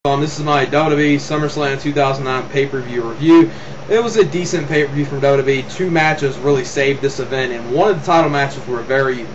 This is my WWE Summerslam 2009 pay-per-view review. It was a decent pay-per-view from WWE. Two matches really saved this event, and one of the title matches were very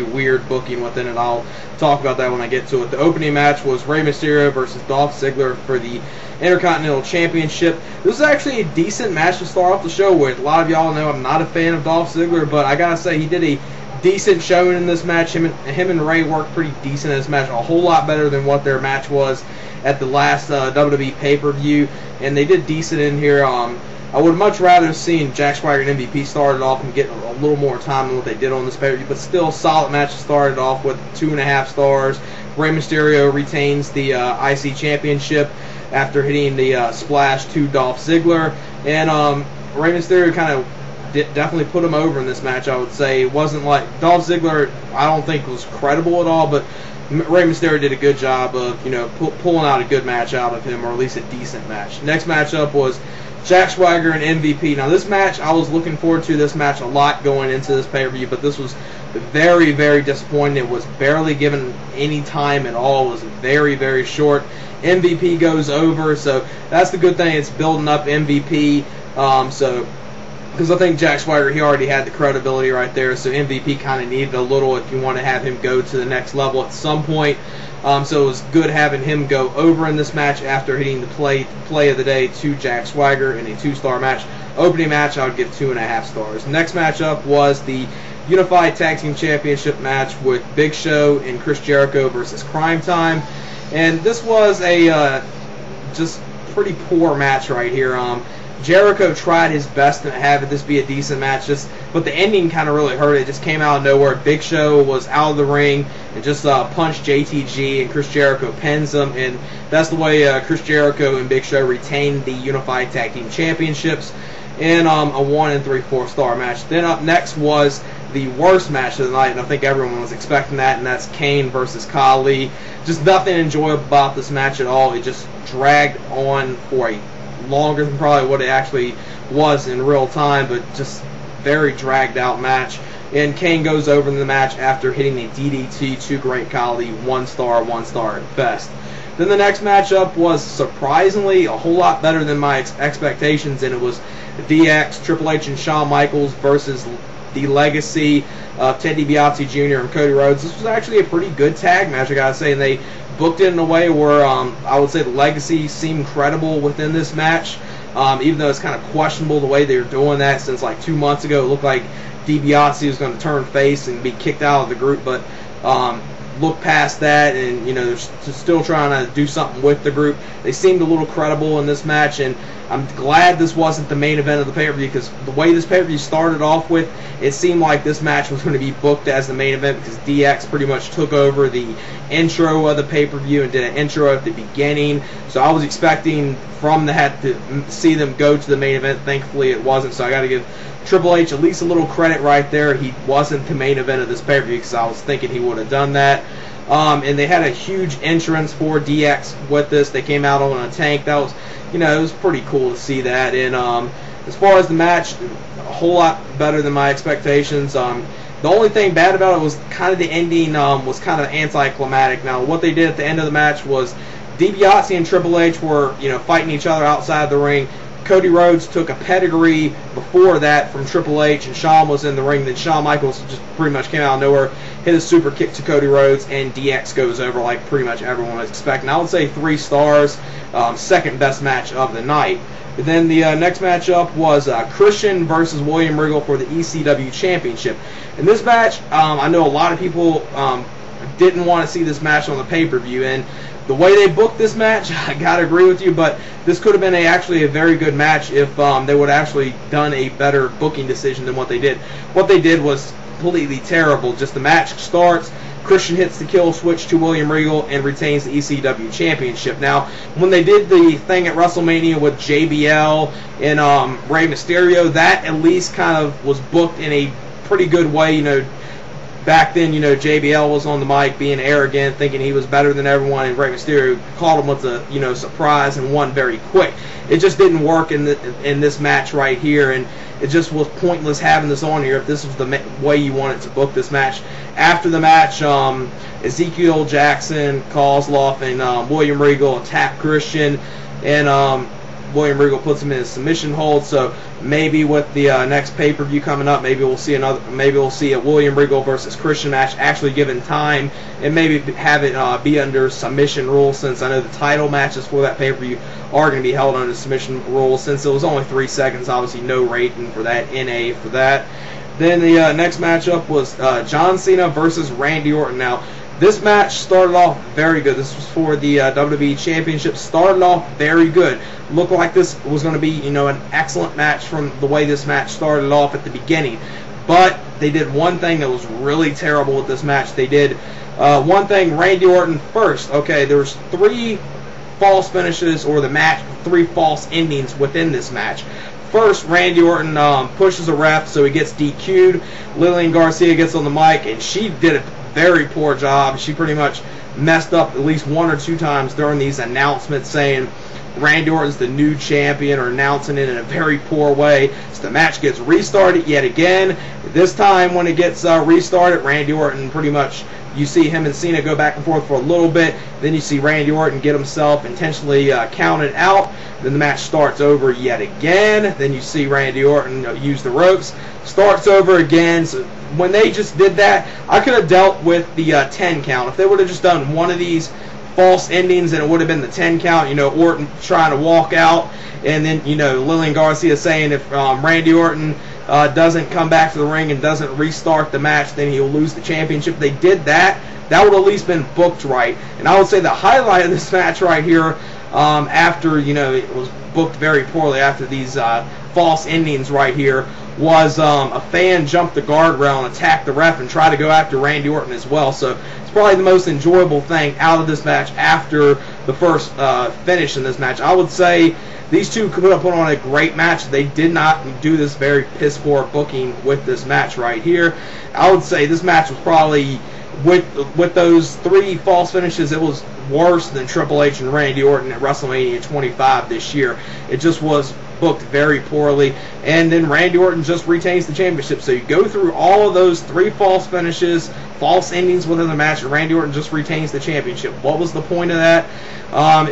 weird booking within it. I'll talk about that when I get to it. The opening match was Rey Mysterio versus Dolph Ziggler for the Intercontinental Championship. This was actually a decent match to start off the show with. A lot of y'all know I'm not a fan of Dolph Ziggler, but I gotta say he did a decent showing in this match. Him and Rey worked pretty decent in this match, a whole lot better than what their match was at the last WWE pay-per-view, and they did decent in here. I would much rather have seen Jack Swagger and MVP started off and get a little more time than what they did on this pay-per-view, but still solid match started off with 2.5 stars. Rey Mysterio retains the IC Championship after hitting the splash to Dolph Ziggler, and Rey Mysterio kind of definitely put him over in this match. I would say it wasn't like Dolph Ziggler, I don't think was credible at all, but Rey Mysterio did a good job of, pulling out a good match out of him, or at least a decent match. Next matchup was Jack Swagger and MVP. Now this match, I was looking forward to this match a lot going into this pay-per-view, but this was very, very disappointing. It was barely given any time at all. It was very short. MVP goes over, so that's the good thing. It's building up MVP. Because I think Jack Swagger, he already had the credibility right there, so MVP kind of needed a little if you want to have him go to the next level at some point. So it was good having him go over in this match after hitting the play of the day to Jack Swagger in a 2-star match. Opening match, I would give 2.5 stars. Next matchup was the Unified Tag Team Championship match with Big Show and Chris Jericho versus Cryme. And this was a just pretty poor match right here. Jericho tried his best to have this be a decent match, but the ending kind of really hurt it. It just came out of nowhere. Big Show was out of the ring and just punched JTG, and Chris Jericho pins him, and that's the way Chris Jericho and Big Show retained the Unified Tag Team Championships in a 1 3/4 star match. Then up next was the worst match of the night, and I think everyone was expecting that, and that's Kane versus Khali. Just nothing enjoyable about this match at all. It just dragged on for a longer than probably what it actually was in real time, but just very dragged out match. And Kane goes over in the match after hitting a DDT to Great Khali, 1 star at best. Then the next matchup was surprisingly a whole lot better than my expectations, and it was DX, Triple H, and Shawn Michaels versus the legacy of Ted DiBiase Jr. and Cody Rhodes. This was actually a pretty good tag match, I gotta say, and they booked it in a way where I would say the legacy seemed credible within this match, even though it's kind of questionable the way they were doing that, since like 2 months ago it looked like DiBiase was going to turn face and be kicked out of the group, but look past that, and they're still trying to do something with the group. They seemed a little credible in this match, and I'm glad this wasn't the main event of the pay-per-view, because the way this pay-per-view started off with, it seemed like this match was going to be booked as the main event, because DX pretty much took over the intro of the pay-per-view and did an intro at the beginning. So I was expecting from that to see them go to the main event. Thankfully it wasn't, so I got to give Triple H at least a little credit right there. He wasn't the main event of this pay-per-view, because I was thinking he would have done that. And they had a huge entrance for DX with this. They came out on a tank. That was, it was pretty cool to see that. And as far as the match, a whole lot better than my expectations. The only thing bad about it was kind of the ending was kind of anticlimactic. Now, what they did at the end of the match was DiBiase and Triple H were, fighting each other outside the ring. Cody Rhodes took a pedigree before that from Triple H, and Shawn was in the ring. Then Shawn Michaels just pretty much came out of nowhere, hit a super kick to Cody Rhodes, and DX goes over like pretty much everyone was expecting. I would say 3 stars, second best match of the night. But then the next matchup was Christian versus William Regal for the ECW Championship. In this match, I know a lot of people didn't want to see this match on the pay-per-view, and the way they booked this match, I gotta agree with you, but this could have been actually a very good match if they would have actually done a better booking decision than what they did. What they did was completely terrible. Just the match starts, Christian hits the kill switch to William Regal and retains the ECW Championship. Now, when they did the thing at WrestleMania with JBL and Rey Mysterio, that at least kind of was booked in a pretty good way. back then, you know, JBL was on the mic being arrogant, thinking he was better than everyone, and Rey Mysterio caught him with a, you know, surprise and won very quick. It just didn't work in this match right here, and it just was pointless having this on here if this was the way you wanted to book this match. After the match, Ezekiel Jackson, Kozlov, and William Regal attack Christian, and William Regal puts him in a submission hold. So maybe with the next pay-per-view coming up, maybe we'll see a William Regal versus Christian match actually given time, and maybe have it be under submission rules, since I know the title matches for that pay-per-view are going to be held under submission rules. Since it was only 3 seconds, obviously no rating for that, NA for that. Then the next matchup was John Cena versus Randy Orton. Now, this match started off very good. This was for the WWE Championship. Started off very good. Looked like this was going to be, you know, an excellent match from the way this match started off at the beginning. But they did one thing that was really terrible with this match. They did one thing. Randy Orton first. Okay, there was 3 false finishes, or the match, 3 false endings within this match. First, Randy Orton pushes a ref, so he gets DQ'd. Lillian Garcia gets on the mic, and she did a very poor job. She pretty much messed up at least 1 or 2 times during these announcements, saying Randy Orton's the new champion, or announcing it in a very poor way. So the match gets restarted yet again. This time, when it gets restarted, Randy Orton pretty much, you see him and Cena go back and forth for a little bit. Then you see Randy Orton get himself intentionally counted out. Then the match starts over yet again. Then you see Randy Orton use the ropes. Starts over again. So when they just did that, I could have dealt with the 10 count. If they would have just done one of these false endings, and it would have been the 10 count, you know, Orton trying to walk out, and then, you know, Lillian Garcia saying if Randy Orton doesn't come back to the ring and doesn't restart the match, then he'll lose the championship. They did that. That would have at least been booked right. And I would say the highlight of this match right here, after, you know, it was booked very poorly after these false endings right here, was a fan jumped the guardrail and attacked the ref and tried to go after Randy Orton as well. So it's probably the most enjoyable thing out of this match after the first finish in this match. I would say these two could have put on a great match. They did not do this very piss-poor booking with this match right here. I would say this match was probably, with those 3 false finishes, it was worse than Triple H and Randy Orton at WrestleMania 25 this year. It just was booked very poorly, and then Randy Orton just retains the championship. So you go through all of those 3 false finishes, false endings within the match, and Randy Orton just retains the championship. What was the point of that?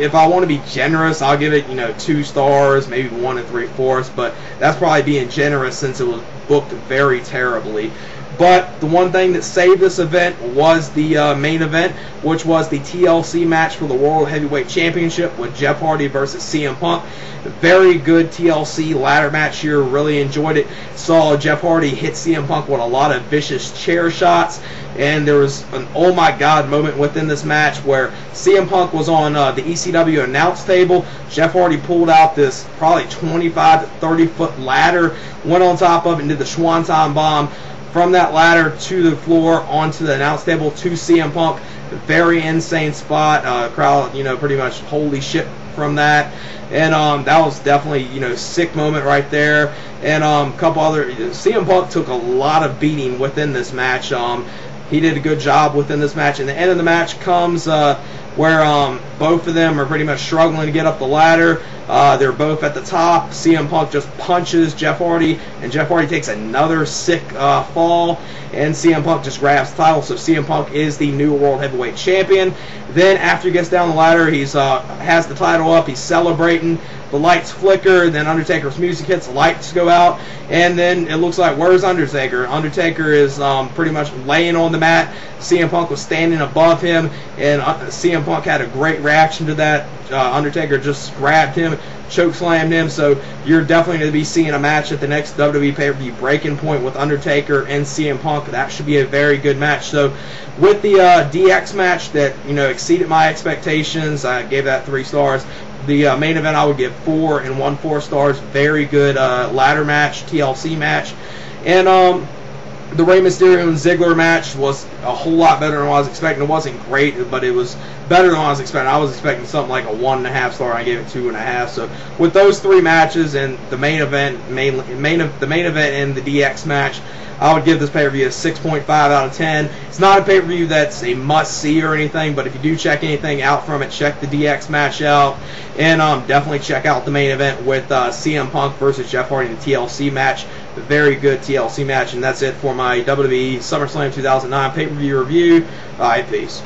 If I want to be generous, I'll give it, you know, 2 stars, maybe 1 3/4, but that's probably being generous since it was booked very terribly. But the one thing that saved this event was the main event, which was the TLC match for the World Heavyweight Championship with Jeff Hardy versus CM Punk. A very good TLC ladder match here. Really enjoyed it. Saw Jeff Hardy hit CM Punk with a lot of vicious chair shots. And there was an oh my god moment within this match where CM Punk was on the ECW announce table. Jeff Hardy pulled out this probably 25 to 30 foot ladder, went on top of it and did the Swanton Bomb from that ladder to the floor onto the announce table to CM Punk. Very insane spot. Crowd, you know, pretty much holy shit from that. And that was definitely, you know, sick moment right there. And a couple other, CM Punk took a lot of beating within this match. He did a good job within this match. And the end of the match comes where both of them are pretty much struggling to get up the ladder. They're both at the top. CM Punk just punches Jeff Hardy, and Jeff Hardy takes another sick fall, and CM Punk just grabs the title. So CM Punk is the new World Heavyweight Champion. Then after he gets down the ladder, he's has the title up. He's celebrating. The lights flicker, then Undertaker's music hits, the lights go out, and then it looks like, where's Undertaker? Undertaker is pretty much laying on the mat. CM Punk was standing above him, and CM Punk had a great reaction to that. Undertaker just grabbed him, chokeslammed him, so you're definitely going to be seeing a match at the next WWE pay-per-view Breaking Point with Undertaker and CM Punk. That should be a very good match. So with the DX match that, you know, exceeded my expectations, I gave that 3 stars. The main event I would give 4 1/4 stars. Very good ladder match, TLC match. And The Rey Mysterio and Ziggler match was a whole lot better than what I was expecting. It wasn't great, but it was better than what I was expecting. I was expecting something like a 1.5 star. I gave it 2.5. So with those 3 matches and the main event, the main event and the DX match, I would give this pay-per-view a 6.5 out of 10. It's not a pay-per-view that's a must-see or anything, but if you do check anything out from it, check the DX match out, and definitely check out the main event with CM Punk versus Jeff Hardy in the TLC match. A very good TLC match, and that's it for my WWE SummerSlam 2009 pay-per-view review. All right, peace.